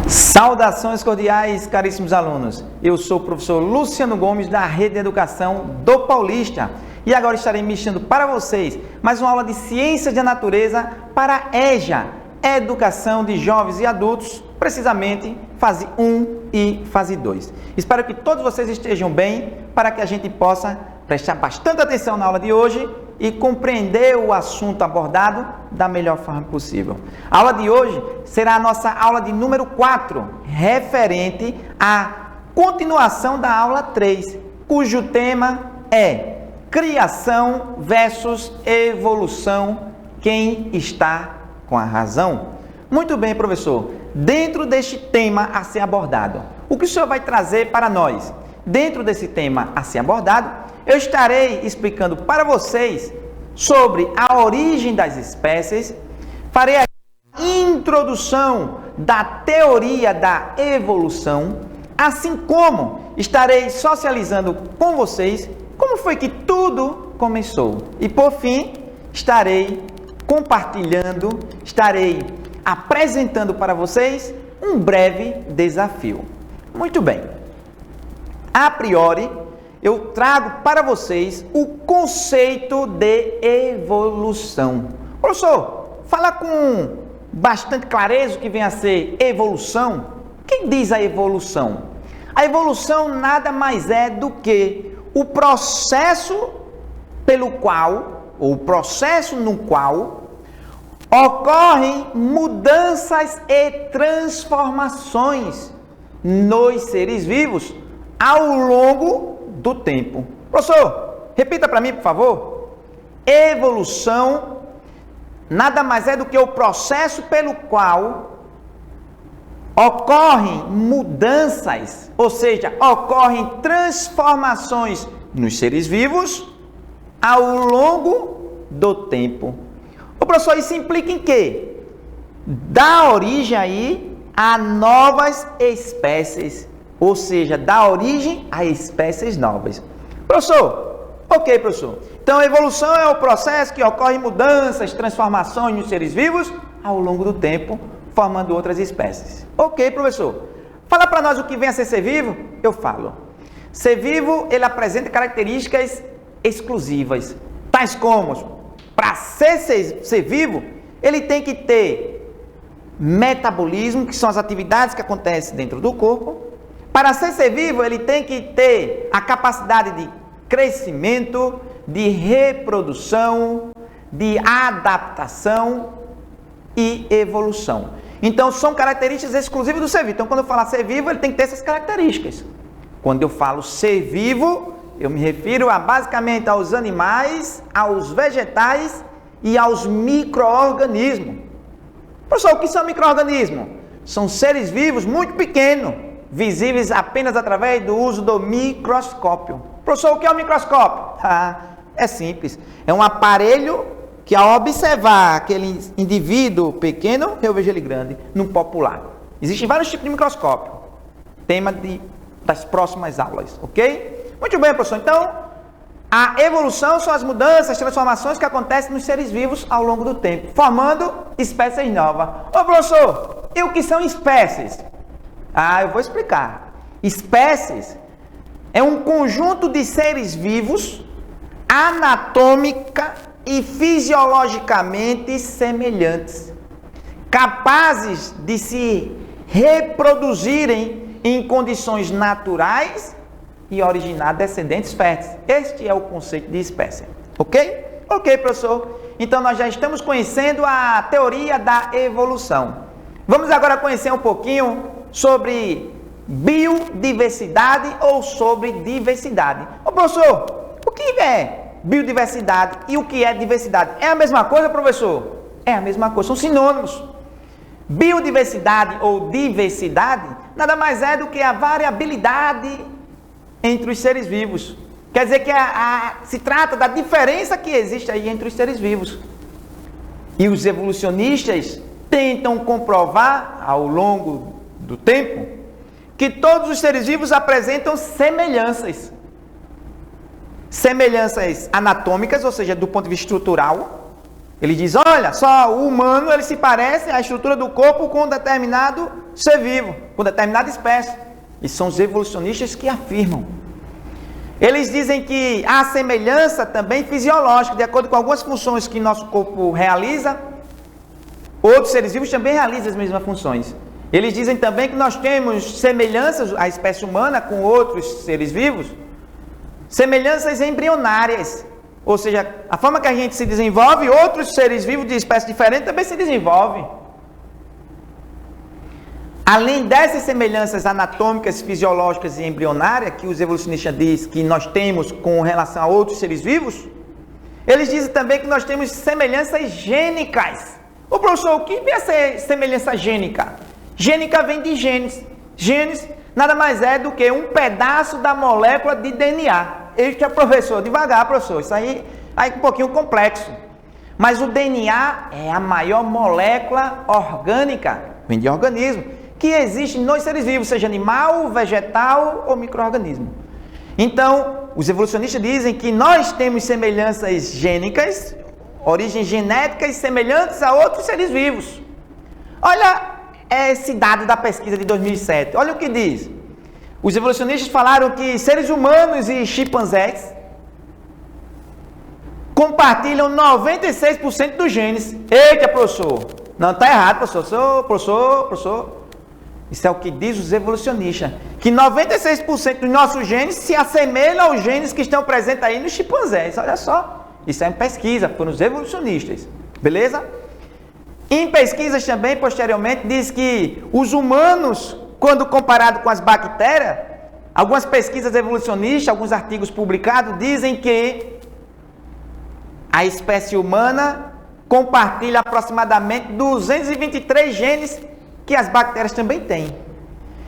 Saudações cordiais, caríssimos alunos. Eu sou o professor Luciano Gomes, da Rede de Educação do Paulista. E agora estarei ministrando para vocês mais uma aula de Ciências da Natureza para EJA, Educação de Jovens e Adultos, precisamente fase 1 e fase 2. Espero que todos vocês estejam bem, para que a gente possa prestar bastante atenção na aula de hoje e compreender o assunto abordado da melhor forma possível. A aula de hoje será a nossa aula de número 4, referente à continuação da aula 3, cujo tema é Criação versus Evolução, quem está com a razão? Muito bem, professor. Dentro deste tema a ser abordado, o que o senhor vai trazer para nós? Dentro desse tema a ser abordado, eu estarei explicando para vocês sobre a origem das espécies, farei a introdução da teoria da evolução, assim como estarei socializando com vocês como foi que tudo começou. E por fim, estarei compartilhando, estarei apresentando para vocês um breve desafio. Muito bem. A priori, eu trago para vocês o conceito de evolução. Professor, fala com bastante clareza o que vem a ser evolução. Quem diz a evolução? A evolução nada mais é do que o processo pelo qual, ou o processo no qual, ocorrem mudanças e transformações nos seres vivos ao longo do tempo. Professor, repita para mim, por favor. Evolução nada mais é do que o processo pelo qual ocorrem mudanças, ou seja, ocorrem transformações nos seres vivos ao longo do tempo. O professor, isso implica em quê? Dá origem aí a novas espécies, ou seja, dá origem a espécies novas. Professor, ok, professor. Então, a evolução é o processo que ocorre mudanças, transformações nos seres vivos ao longo do tempo, formando outras espécies. Ok, professor. Fala para nós o que vem a ser vivo? Eu falo. Ser vivo, ele apresenta características exclusivas, tais como, para ser vivo, ele tem que ter metabolismo, que são as atividades que acontecem dentro do corpo. Para ser vivo, ele tem que ter a capacidade de crescimento, de reprodução, de adaptação e evolução. Então, são características exclusivas do ser vivo. Então, quando eu falar ser vivo, ele tem que ter essas características. Quando eu falo ser vivo, eu me refiro basicamente aos animais, aos vegetais e aos micro-organismos. Professor, o que são micro-organismos? São seres vivos muito pequenos, visíveis apenas através do uso do microscópio. Professor, o que é o microscópio? É simples. É um aparelho que, ao observar aquele indivíduo pequeno, eu vejo ele grande, no popular. Existem vários tipos de microscópio. Tema das próximas aulas, ok? Muito bem, professor. Então, a evolução são as mudanças, as transformações que acontecem nos seres vivos ao longo do tempo, formando espécies novas. Ô, professor, e o que são espécies? Eu vou explicar. Espécies é um conjunto de seres vivos, anatômica e fisiologicamente semelhantes, capazes de se reproduzirem em condições naturais e originar descendentes férteis. Este é o conceito de espécie. Ok? Ok, professor. Então, nós já estamos conhecendo a teoria da evolução. Vamos agora conhecer um pouquinho sobre biodiversidade ou sobre diversidade. Ô, professor, o que é biodiversidade e o que é diversidade? É a mesma coisa, professor? É a mesma coisa, são sinônimos. Biodiversidade ou diversidade nada mais é do que a variabilidade entre os seres vivos. Quer dizer que se trata da diferença que existe aí entre os seres vivos. E os evolucionistas tentam comprovar, ao longo do tempo, que todos os seres vivos apresentam semelhanças. Semelhanças anatômicas, ou seja, do ponto de vista estrutural, Ele diz, olha, só o humano ele se parece à estrutura do corpo com um determinado ser vivo, com determinada espécie. E são os evolucionistas que afirmam. Eles dizem que há semelhança também fisiológica, de acordo com algumas funções que nosso corpo realiza, outros seres vivos também realizam as mesmas funções. Eles dizem também que nós temos semelhanças, a espécie humana, com outros seres vivos, semelhanças embrionárias. Ou seja, a forma que a gente se desenvolve, outros seres vivos de espécie diferente também se desenvolvem. Além dessas semelhanças anatômicas, fisiológicas e embrionárias, que os evolucionistas dizem que nós temos com relação a outros seres vivos, eles dizem também que nós temos semelhanças gênicas. Ô professor, o que vem a ser semelhança gênica? Gênica vem de genes. Genes nada mais é do que um pedaço da molécula de DNA. Este é professor, devagar, professor, isso aí é um pouquinho complexo. Mas o DNA é a maior molécula orgânica, vem de organismo, que existe nos seres vivos, seja animal, vegetal ou micro-organismo. Então, os evolucionistas dizem que nós temos semelhanças gênicas, origens genéticas semelhantes a outros seres vivos. Olha esse dado da pesquisa de 2007, olha o que diz. Os evolucionistas falaram que seres humanos e chimpanzés compartilham 96% dos genes. Eita, professor! Não, está errado, professor. Professor. Isso é o que diz os evolucionistas. Que 96% dos nossos genes se assemelham aos genes que estão presentes aí nos chimpanzés. Olha só. Isso é uma pesquisa, foram os evolucionistas. Beleza? Em pesquisas também, posteriormente, diz que os humanos, quando comparado com as bactérias, algumas pesquisas evolucionistas, alguns artigos publicados, dizem que a espécie humana compartilha aproximadamente 223 genes que as bactérias também têm.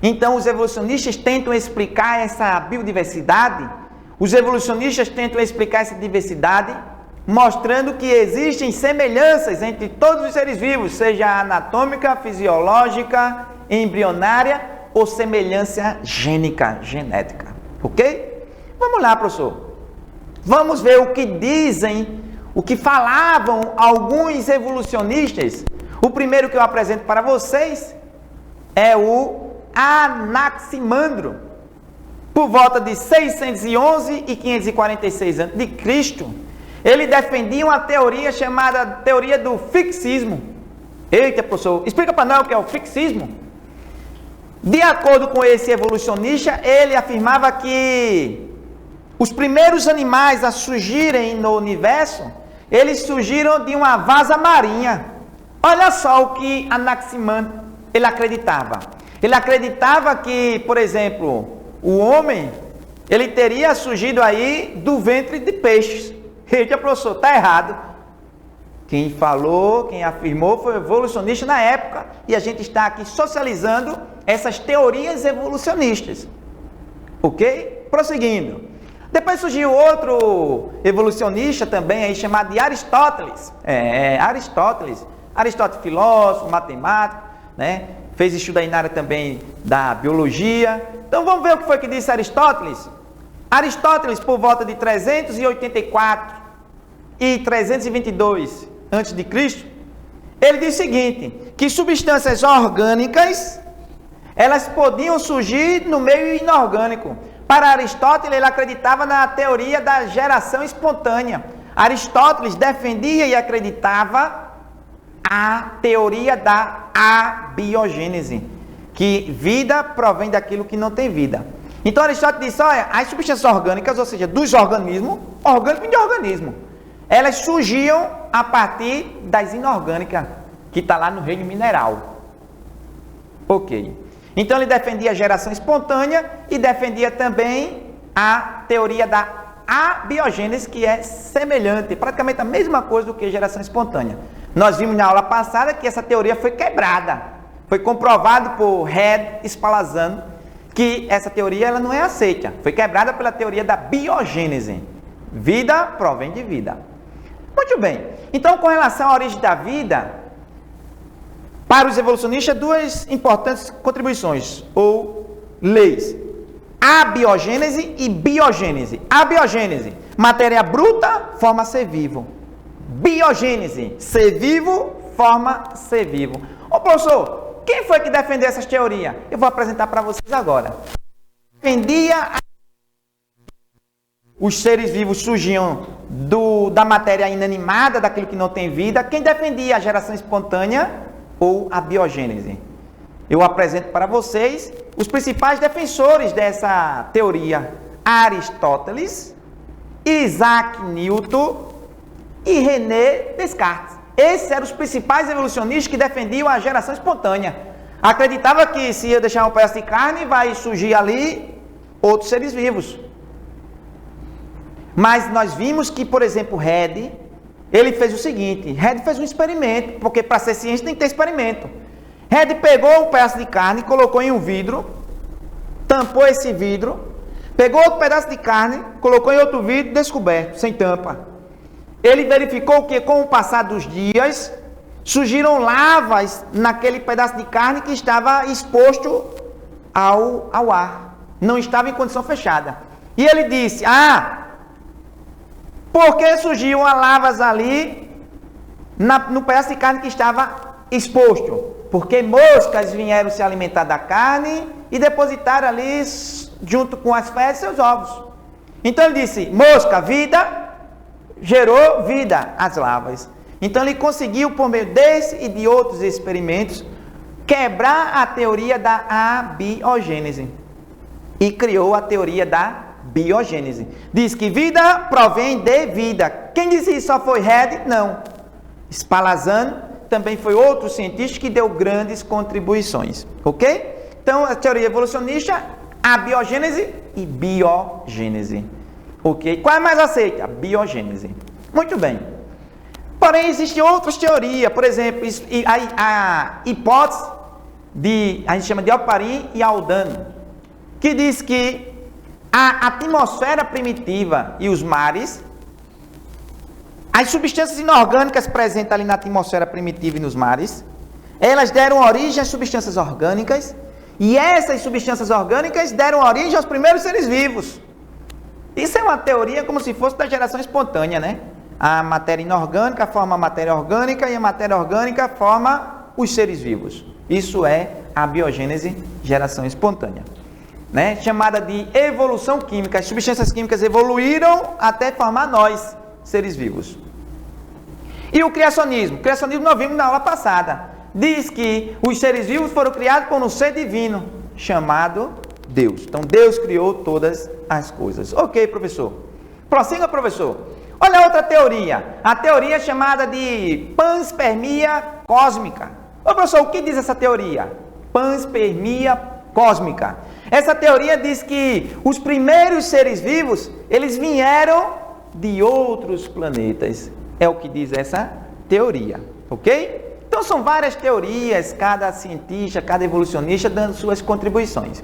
Então, os evolucionistas tentam explicar essa biodiversidade, os evolucionistas tentam explicar essa diversidade, mostrando que existem semelhanças entre todos os seres vivos, seja anatômica, fisiológica, embrionária ou semelhança gênica, genética. Ok? Vamos lá, professor. Vamos ver o que dizem, o que falavam alguns evolucionistas. O primeiro que eu apresento para vocês é o Anaximandro. Por volta de 611 e 546 a.C., ele defendia uma teoria chamada teoria do fixismo. Eita, professor, explica para nós o que é o fixismo. De acordo com esse evolucionista, ele afirmava que os primeiros animais a surgirem no universo, eles surgiram de uma vaza marinha. Olha só o que Anaximandro ele acreditava. Ele acreditava que, por exemplo, o homem, ele teria surgido aí do ventre de peixes. Eita, professor, está errado. Quem falou, quem afirmou foi o evolucionista na época, e a gente está aqui socializando essas teorias evolucionistas. Ok? Prosseguindo. Depois surgiu outro evolucionista também aí chamado de Aristóteles. Aristóteles, filósofo, matemático, né? Fez estudo aí na área também da biologia. Então vamos ver o que foi que disse Aristóteles. Aristóteles, por volta de 384 e 322 a.C., ele diz o seguinte, que substâncias orgânicas, elas podiam surgir no meio inorgânico. Para Aristóteles, ele acreditava na teoria da geração espontânea. Aristóteles defendia e acreditava a teoria da abiogênese, que vida provém daquilo que não tem vida. Então Aristóteles disse, olha, as substâncias orgânicas, ou seja, dos organismos, orgânico de organismo, elas surgiam a partir das inorgânicas, que está lá no reino mineral. Ok. Então ele defendia a geração espontânea e defendia também a teoria da abiogênese, que é semelhante, praticamente a mesma coisa do que geração espontânea. Nós vimos na aula passada que essa teoria foi quebrada. Foi comprovado por Red Spallanzani que essa teoria ela não é aceita. Foi quebrada pela teoria da biogênese. Vida provém de vida. Muito bem. Então, com relação à origem da vida, para os evolucionistas, duas importantes contribuições ou leis: abiogênese e biogênese. Abiogênese, matéria bruta forma ser vivo. biogênese. Ser vivo forma ser vivo. Ô professor, quem foi que defendeu essas teorias? Eu vou apresentar para vocês agora. Defendia os seres vivos surgiam da matéria inanimada, daquilo que não tem vida. Quem defendia a geração espontânea ou a biogênese? Eu apresento para vocês os principais defensores dessa teoria: Aristóteles, Isaac Newton e René Descartes. Esses eram os principais evolucionistas que defendiam a geração espontânea. Acreditava que se eu deixar um pedaço de carne, vai surgir ali outros seres vivos. Mas nós vimos que, por exemplo, Red, ele fez o seguinte: Red fez um experimento, porque para ser ciência tem que ter experimento. Red pegou um pedaço de carne, colocou em um vidro, tampou esse vidro, pegou outro pedaço de carne, colocou em outro vidro, descoberto, sem tampa. Ele verificou que com o passar dos dias, surgiram lavas naquele pedaço de carne que estava exposto ao ar. Não estava em condição fechada. E ele disse: por que surgiam as lavas ali no pedaço de carne que estava exposto? Porque moscas vieram se alimentar da carne e depositaram ali, junto com as fezes, seus ovos. Então ele disse: mosca, vida, gerou vida, as lavas. Então ele conseguiu, por meio desse e de outros experimentos, quebrar a teoria da abiogênese e criou a teoria da biogênese. Diz que vida provém de vida. Quem disse isso só foi Red? Não. Spallanzani também foi outro cientista que deu grandes contribuições. Ok? Então, a teoria evolucionista, abiogênese e biogênese. Ok? Qual é mais aceita? A biogênese. Muito bem. Porém, existem outras teorias. Por exemplo, a hipótese a gente chama de Oparin e Aldano, que diz que a atmosfera primitiva e os mares, as substâncias inorgânicas presentes ali na atmosfera primitiva e nos mares, elas deram origem às substâncias orgânicas, e essas substâncias orgânicas deram origem aos primeiros seres vivos. Isso é uma teoria como se fosse da geração espontânea, né? A matéria inorgânica forma a matéria orgânica e a matéria orgânica forma os seres vivos. Isso é a biogênese, geração espontânea, né? Chamada de evolução química. As substâncias químicas evoluíram até formar nós, seres vivos. E o criacionismo? O criacionismo nós vimos na aula passada. Diz que os seres vivos foram criados por um ser divino, chamado Deus. Então Deus criou todas as coisas. Ok, professor. Prossiga, professor. Olha outra teoria. A teoria chamada de panspermia cósmica. Ô professor, o que diz essa teoria? Panspermia cósmica. Essa teoria diz que os primeiros seres vivos, eles vieram de outros planetas. É o que diz essa teoria, ok? Então são várias teorias, cada cientista, cada evolucionista dando suas contribuições.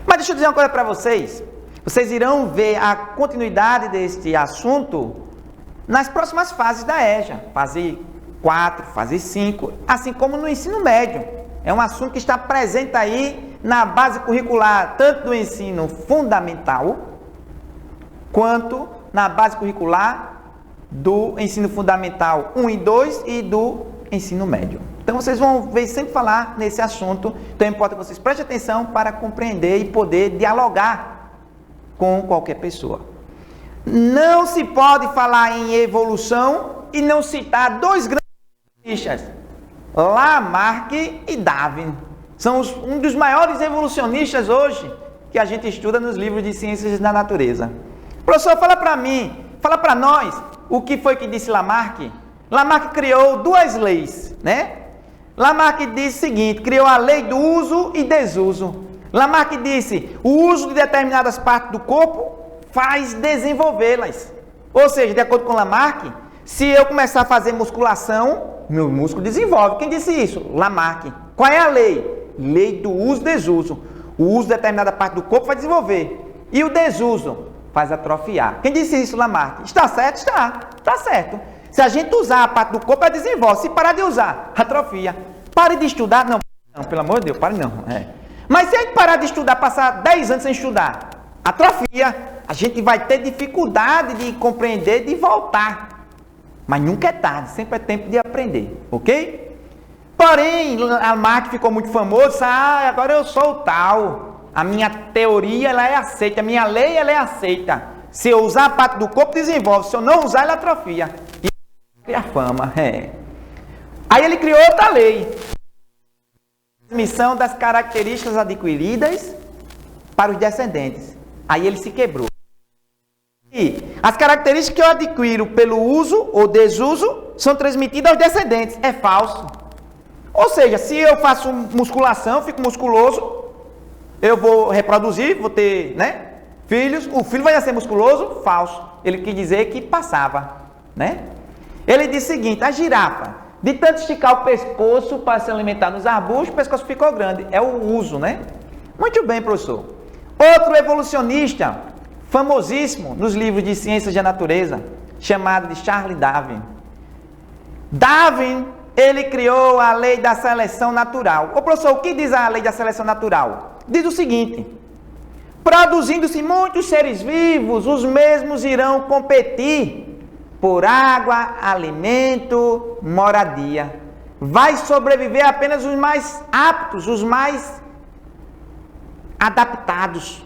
Mas deixa eu dizer uma coisa para vocês. Vocês irão ver a continuidade deste assunto nas próximas fases da EJA. Fase 4, fase 5, assim como no ensino médio. É um assunto que está presente aí na base curricular, tanto do ensino fundamental, quanto na base curricular do ensino fundamental 1 e 2 e do ensino médio. Então vocês vão ver sempre falar nesse assunto. Então é importante que vocês prestem atenção para compreender e poder dialogar com qualquer pessoa. Não se pode falar em evolução e não citar dois grandes cientistas, Lamarck e Darwin. São um dos maiores evolucionistas hoje que a gente estuda nos livros de ciências da natureza. Professor, fala para mim, fala para nós, o que foi que disse Lamarck? Lamarck criou duas leis, né? Lamarck disse o seguinte, criou a lei do uso e desuso. Lamarck disse, o uso de determinadas partes do corpo faz desenvolvê-las. Ou seja, de acordo com Lamarck, se eu começar a fazer musculação, meu músculo desenvolve. Quem disse isso? Lamarck. Qual é a lei? Lei do uso e desuso. O uso de determinada parte do corpo vai desenvolver. E o desuso faz atrofiar. Quem disse isso? Lamarck. Está certo? Está certo. Se a gente usar a parte do corpo, ela desenvolve. Se parar de usar, atrofia. Pare de estudar. Não, pelo amor de Deus, pare não. Mas se a gente parar de estudar, passar 10 anos sem estudar, atrofia. A gente vai ter dificuldade de compreender, de voltar. Mas nunca é tarde, sempre é tempo de aprender, ok? Porém, Lamarck ficou muito famoso, agora eu sou o tal, a minha teoria ela é aceita, a minha lei ela é aceita. Se eu usar a parte do corpo, desenvolve, se eu não usar, ela atrofia. E cria fama, Aí ele criou outra lei. Transmissão das características adquiridas para os descendentes. Aí ele se quebrou. E as características que eu adquiro pelo uso ou desuso são transmitidas aos descendentes. É falso. Ou seja, se eu faço musculação, fico musculoso, eu vou reproduzir, vou ter, filhos, o filho vai nascer musculoso? Falso. Ele quis dizer que passava, Ele disse o seguinte, a girafa, de tanto esticar o pescoço para se alimentar nos arbustos, o pescoço ficou grande. É o uso, Muito bem, professor. Outro evolucionista, famosíssimo nos livros de ciências da natureza, chamado de Charles Darwin. Darwin, ele criou a lei da seleção natural. Ô professor, o que diz a lei da seleção natural? Diz o seguinte, produzindo-se muitos seres vivos, os mesmos irão competir por água, alimento, moradia. Vai sobreviver apenas os mais aptos, os mais adaptados.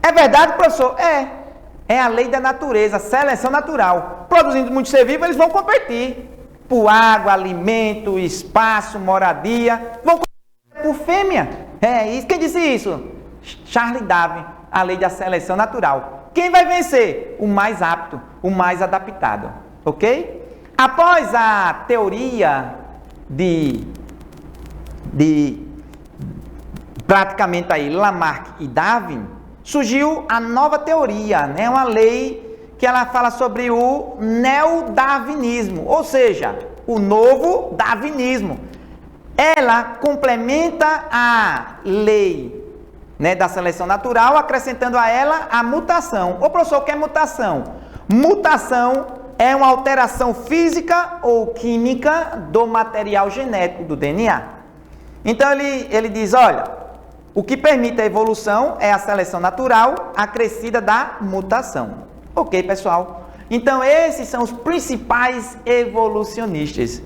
É verdade, professor? É a lei da natureza, seleção natural. Produzindo muitos seres vivos, eles vão competir por água, alimento, espaço, moradia. Vão competir por fêmea. É isso. Quem disse isso? Charles Darwin, a lei da seleção natural. Quem vai vencer? O mais apto, o mais adaptado. Ok? Após a teoria praticamente aí Lamarck e Darwin, surgiu a nova teoria, uma lei que ela fala sobre o neodarwinismo, ou seja, o novo darwinismo. Ela complementa a lei da seleção natural, acrescentando a ela a mutação. Ô professor, o que é mutação? Mutação é uma alteração física ou química do material genético, do DNA. Então ele diz, olha, o que permite a evolução é a seleção natural acrescida da mutação. Ok, pessoal? Então esses são os principais evolucionistas,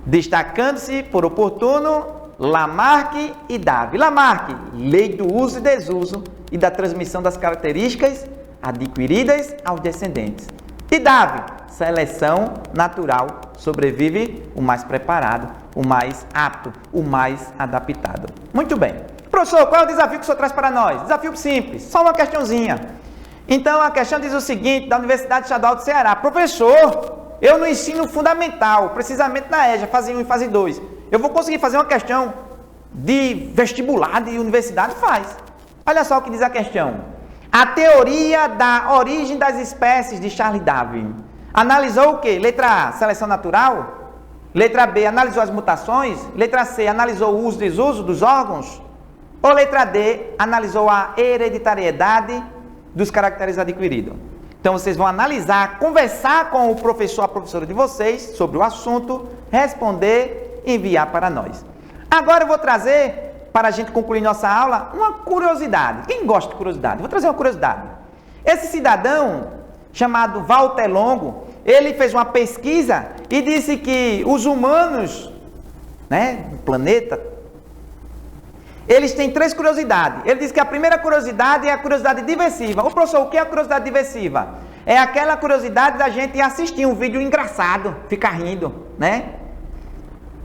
destacando-se por oportuno Lamarck e Darwin. Lamarck, lei do uso e desuso e da transmissão das características adquiridas aos descendentes. E Darwin, seleção natural, sobrevive o mais preparado, o mais apto, o mais adaptado. Muito bem. Professor, qual é o desafio que o senhor traz para nós? Desafio simples, só uma questãozinha. Então a questão diz o seguinte, da Universidade Estadual do Ceará. Professor, eu no ensino fundamental, precisamente na EJA, fase 1 e fase 2, eu vou conseguir fazer uma questão de vestibular de universidade? Faz. Olha só o que diz a questão. A teoria da origem das espécies de Charles Darwin analisou o quê? Letra A, seleção natural. Letra B, analisou as mutações. Letra C, analisou o uso e desuso dos órgãos. Ou letra D, analisou a hereditariedade dos caracteres adquiridos. Então vocês vão analisar, conversar com o professor, a professora de vocês sobre o assunto, responder e enviar para nós. Agora eu vou trazer, para a gente concluir nossa aula, uma curiosidade. Quem gosta de curiosidade? Vou trazer uma curiosidade. Esse cidadão, chamado Walter Longo, ele fez uma pesquisa e disse que os humanos, no planeta, eles têm 3 curiosidades. Ele diz que a primeira curiosidade é a curiosidade diversiva. Ô professor, o que é a curiosidade diversiva? É aquela curiosidade da gente assistir um vídeo engraçado, ficar rindo,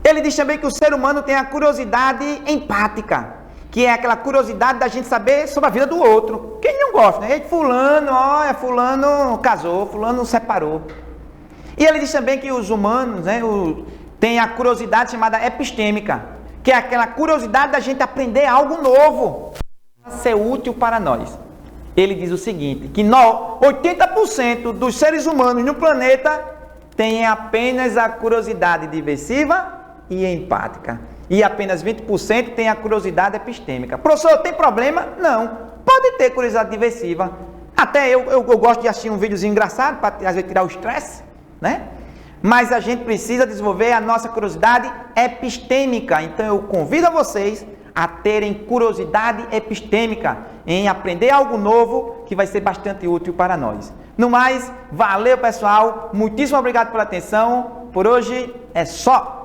Ele diz também que o ser humano tem a curiosidade empática, que é aquela curiosidade da gente saber sobre a vida do outro. Quem não gosta, fulano casou, fulano separou. E ele diz também que os humanos, têm a curiosidade chamada epistêmica, que é aquela curiosidade da gente aprender algo novo, para ser útil para nós. Ele diz o seguinte, que 80% dos seres humanos no planeta têm apenas a curiosidade diversiva e empática. E apenas 20% têm a curiosidade epistêmica. Professor, tem problema? Não. Pode ter curiosidade diversiva. Até eu gosto de assistir um videozinho engraçado, para às vezes tirar o estresse, Mas a gente precisa desenvolver a nossa curiosidade epistêmica. Então eu convido a vocês a terem curiosidade epistêmica em aprender algo novo que vai ser bastante útil para nós. No mais, valeu pessoal, muitíssimo obrigado pela atenção, por hoje é só!